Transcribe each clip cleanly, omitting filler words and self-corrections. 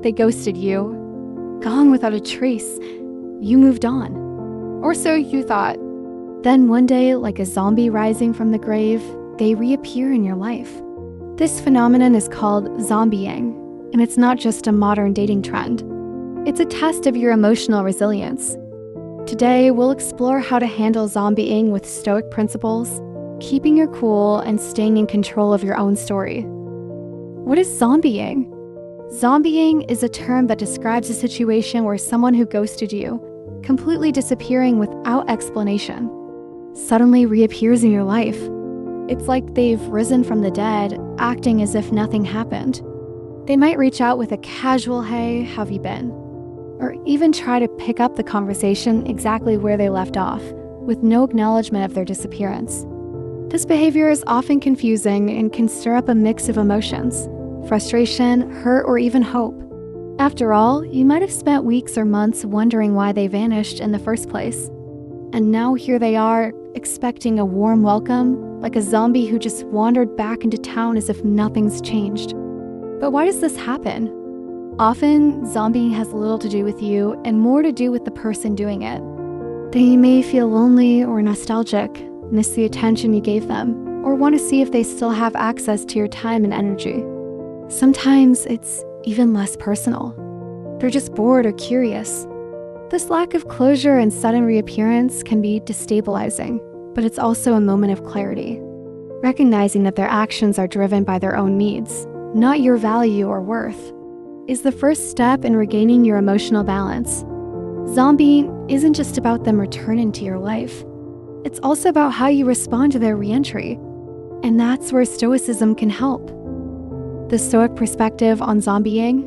They ghosted you. Gone without a trace. You moved on. Or so you thought. Then one day, like a zombie rising from the grave, they reappear in your life. This phenomenon is called zombieing, and it's not just a modern dating trend. It's a test of your emotional resilience. Today, we'll explore how to handle zombieing with Stoic principles, keeping your cool and staying in control of your own story. What is zombieing? Zombieing is a term that describes a situation where someone who ghosted you, completely disappearing without explanation, suddenly reappears in your life. It's like they've risen from the dead, acting as if nothing happened. They might reach out with a casual, "Hey, how have you been?" Or even try to pick up the conversation exactly where they left off, with no acknowledgement of their disappearance. This behavior is often confusing and can stir up a mix of emotions: frustration, hurt, or even hope. After all, you might have spent weeks or months wondering why they vanished in the first place. And now here they are, expecting a warm welcome, like a zombie who just wandered back into town as if nothing's changed. But why does this happen? Often, zombieing has little to do with you and more to do with the person doing it. They may feel lonely or nostalgic, miss the attention you gave them, or want to see if they still have access to your time and energy. Sometimes it's even less personal. They're just bored or curious. This lack of closure and sudden reappearance can be destabilizing, but it's also a moment of clarity. Recognizing that their actions are driven by their own needs, not your value or worth, is the first step in regaining your emotional balance. Zombie isn't just about them returning to your life. It's also about how you respond to their reentry. And that's where Stoicism can help. The Stoic perspective on zombieing: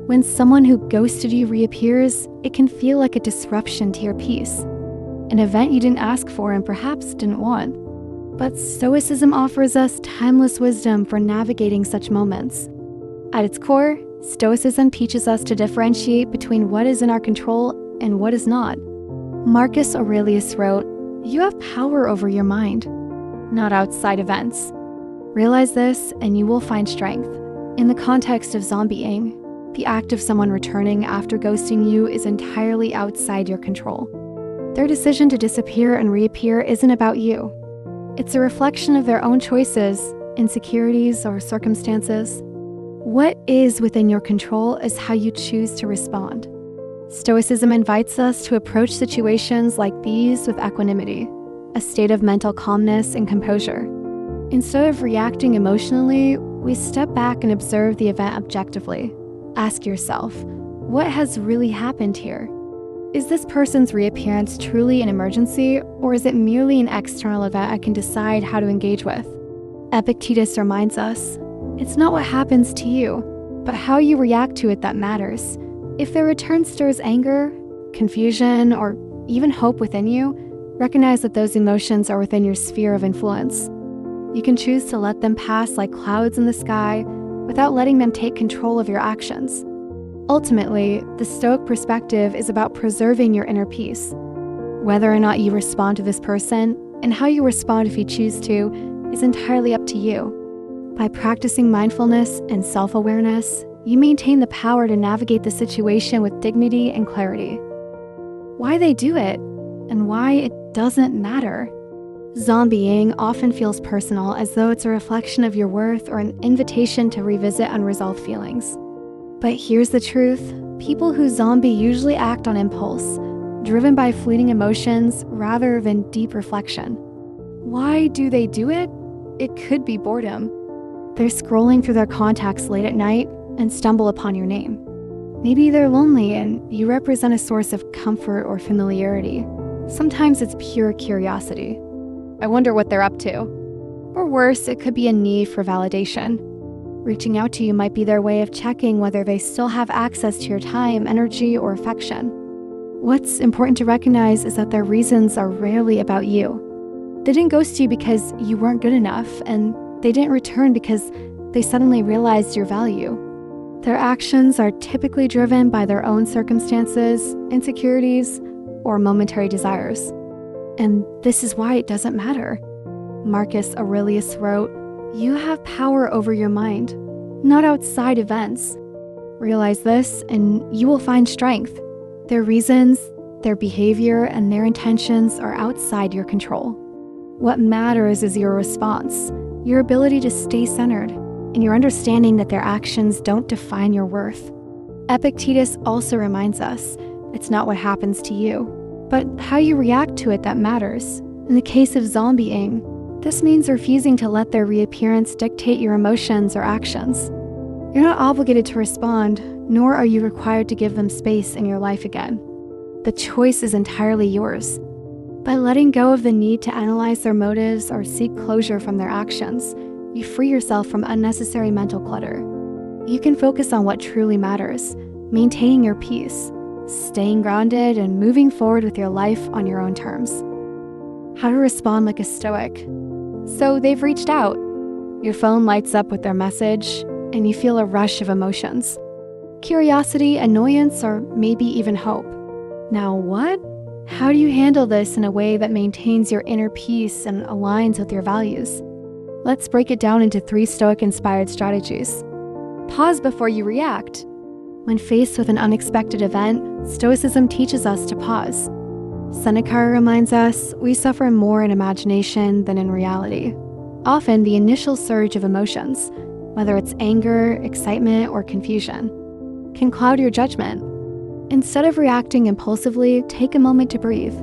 when someone who ghosted you reappears, it can feel like a disruption to your peace, an event you didn't ask for and perhaps didn't want. But Stoicism offers us timeless wisdom for navigating such moments. At its core, Stoicism teaches us to differentiate between what is in our control and what is not. Marcus Aurelius wrote, "You have power over your mind, not outside events." Realize this and you will find strength. In the context of zombieing, the act of someone returning after ghosting you is entirely outside your control. Their decision to disappear and reappear isn't about you. It's a reflection of their own choices, insecurities, or circumstances. What is within your control is how you choose to respond. Stoicism invites us to approach situations like these with equanimity, a state of mental calmness and composure. Instead of reacting emotionally, we step back and observe the event objectively. Ask yourself, what has really happened here? Is this person's reappearance truly an emergency, or is it merely an external event I can decide how to engage with? Epictetus reminds us, it's not what happens to you, but how you react to it that matters. If their return stirs anger, confusion, or even hope within you, recognize that those emotions are within your sphere of influence. You can choose to let them pass like clouds in the sky without letting them take control of your actions. Ultimately, the Stoic perspective is about preserving your inner peace. Whether or not you respond to this person, and how you respond if you choose to, is entirely up to you. By practicing mindfulness and self-awareness, you maintain the power to navigate the situation with dignity and clarity. Why they do it, and why it doesn't matter. Zombieing often feels personal, as though it's a reflection of your worth or an invitation to revisit unresolved feelings. But here's the truth: people who zombie usually act on impulse, driven by fleeting emotions rather than deep reflection. Why do they do it? It could be boredom. They're scrolling through their contacts late at night and stumble upon your name. Maybe they're lonely and you represent a source of comfort or familiarity. Sometimes it's pure curiosity. I wonder what they're up to. Or worse, it could be a need for validation. Reaching out to you might be their way of checking whether they still have access to your time, energy, or affection. What's important to recognize is that their reasons are rarely about you. They didn't ghost you because you weren't good enough, and they didn't return because they suddenly realized your value. Their actions are typically driven by their own circumstances, insecurities, or momentary desires. And this is why it doesn't matter. Marcus Aurelius wrote, "You have power over your mind, not outside events." Realize this, and you will find strength. Their reasons, their behavior, and their intentions are outside your control. What matters is your response, your ability to stay centered, and your understanding that their actions don't define your worth. Epictetus also reminds us, it's not what happens to you, but how you react to it that matters. In the case of zombieing, this means refusing to let their reappearance dictate your emotions or actions. You're not obligated to respond, nor are you required to give them space in your life again. The choice is entirely yours. By letting go of the need to analyze their motives or seek closure from their actions, you free yourself from unnecessary mental clutter. You can focus on what truly matters, maintaining your peace, staying grounded, and moving forward with your life on your own terms. How to respond like a Stoic. So they've reached out. Your phone lights up with their message, and you feel a rush of emotions. Curiosity, annoyance, or maybe even hope. Now what? How do you handle this in a way that maintains your inner peace and aligns with your values? Let's break it down into 3 Stoic-inspired strategies. Pause before you react. When faced with an unexpected event, Stoicism teaches us to pause. Seneca reminds us we suffer more in imagination than in reality. Often, the initial surge of emotions, whether it's anger, excitement, or confusion, can cloud your judgment. Instead of reacting impulsively, take a moment to breathe.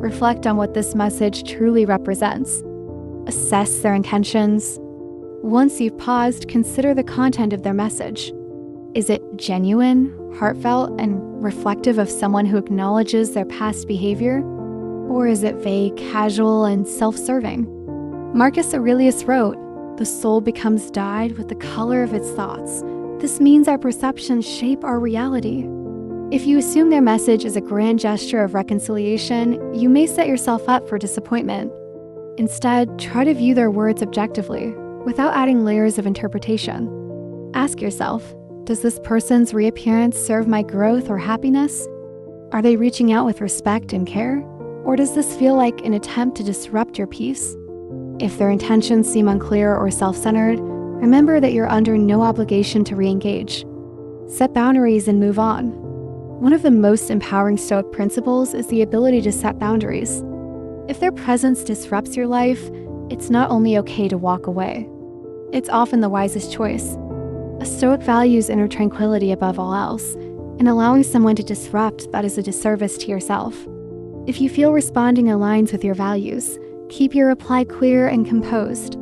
Reflect on what this message truly represents. Assess their intentions. Once you've paused, consider the content of their message. Is it genuine, heartfelt, and reflective of someone who acknowledges their past behavior? Or is it vague, casual, and self-serving? Marcus Aurelius wrote, "The soul becomes dyed with the color of its thoughts. This means our perceptions shape our reality." If you assume their message is a grand gesture of reconciliation, you may set yourself up for disappointment. Instead, try to view their words objectively, without adding layers of interpretation. Ask yourself, does this person's reappearance serve my growth or happiness? Are they reaching out with respect and care? Or does this feel like an attempt to disrupt your peace? If their intentions seem unclear or self-centered, remember that you're under no obligation to re-engage. Set boundaries and move on. One of the most empowering Stoic principles is the ability to set boundaries. If their presence disrupts your life, it's not only okay to walk away. It's often the wisest choice. A Stoic values inner tranquility above all else, and allowing someone to disrupt that is a disservice to yourself. If you feel responding aligns with your values, keep your reply clear and composed.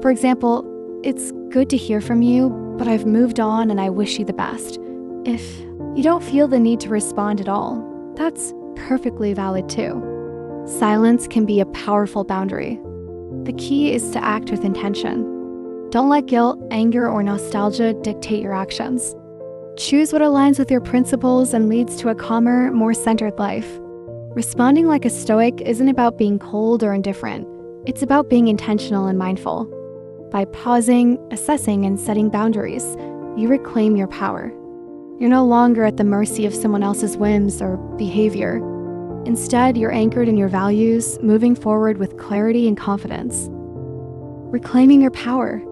For example, "It's good to hear from you, but I've moved on and I wish you the best." If you don't feel the need to respond at all, that's perfectly valid too. Silence can be a powerful boundary. The key is to act with intention. Don't let guilt, anger, or nostalgia dictate your actions. Choose what aligns with your principles and leads to a calmer, more centered life. Responding like a Stoic isn't about being cold or indifferent. It's about being intentional and mindful. By pausing, assessing, and setting boundaries, you reclaim your power. You're no longer at the mercy of someone else's whims or behavior. Instead, you're anchored in your values, moving forward with clarity and confidence. Reclaiming your power.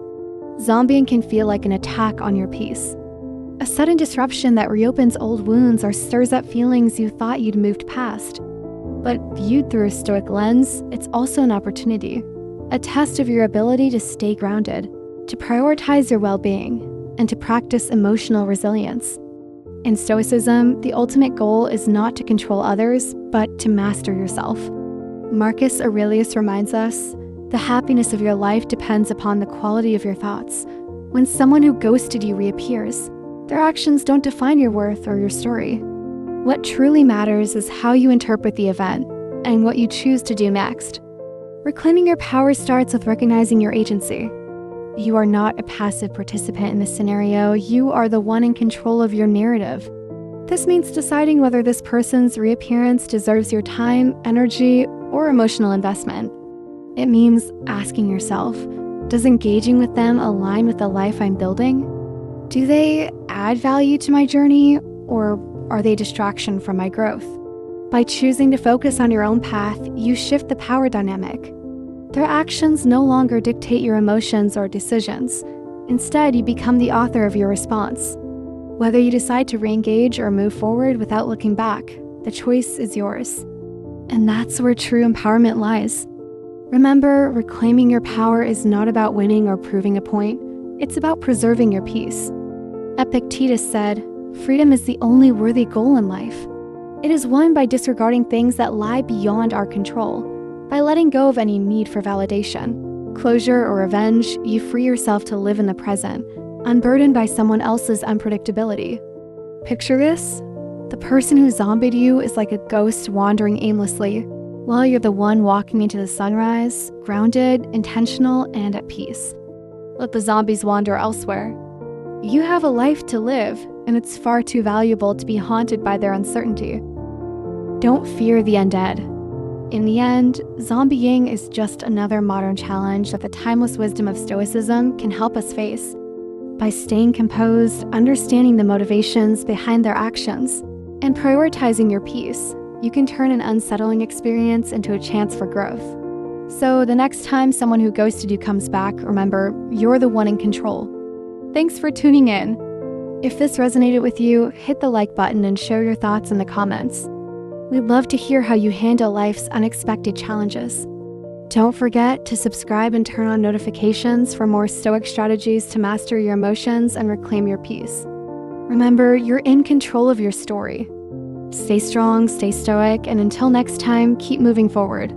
Zombieing can feel like an attack on your peace. A sudden disruption that reopens old wounds or stirs up feelings you thought you'd moved past. But viewed through a Stoic lens, it's also an opportunity, a test of your ability to stay grounded, to prioritize your well-being, and to practice emotional resilience. In Stoicism, the ultimate goal is not to control others, but to master yourself. Marcus Aurelius reminds us, the happiness of your life depends upon the quality of your thoughts. When someone who ghosted you reappears, their actions don't define your worth or your story. What truly matters is how you interpret the event and what you choose to do next. Reclaiming your power starts with recognizing your agency. You are not a passive participant in this scenario. You are the one in control of your narrative. This means deciding whether this person's reappearance deserves your time, energy, or emotional investment. It means asking yourself, does engaging with them align with the life I'm building? Do they add value to my journey, or are they a distraction from my growth? By choosing to focus on your own path, you shift the power dynamic. Their actions no longer dictate your emotions or decisions. Instead, you become the author of your response. Whether you decide to re-engage or move forward without looking back, the choice is yours. And that's where true empowerment lies. Remember, reclaiming your power is not about winning or proving a point. It's about preserving your peace. Epictetus said, "Freedom is the only worthy goal in life." It is won by disregarding things that lie beyond our control, by letting go of any need for validation, closure, or revenge. You free yourself to live in the present, unburdened by someone else's unpredictability. Picture this: the person who zombied you is like a ghost wandering aimlessly, while you're the one walking into the sunrise, grounded, intentional, and at peace. Let the zombies wander elsewhere. You have a life to live, and it's far too valuable to be haunted by their uncertainty. Don't fear the undead. In the end, zombieing is just another modern challenge that the timeless wisdom of Stoicism can help us face. By staying composed, understanding the motivations behind their actions, and prioritizing your peace, you can turn an unsettling experience into a chance for growth. So the next time someone who ghosted you comes back, remember, you're the one in control. Thanks for tuning in. If this resonated with you, hit the like button and share your thoughts in the comments. We'd love to hear how you handle life's unexpected challenges. Don't forget to subscribe and turn on notifications for more Stoic strategies to master your emotions and reclaim your peace. Remember, you're in control of your story. Stay strong, stay stoic, and until next time, keep moving forward.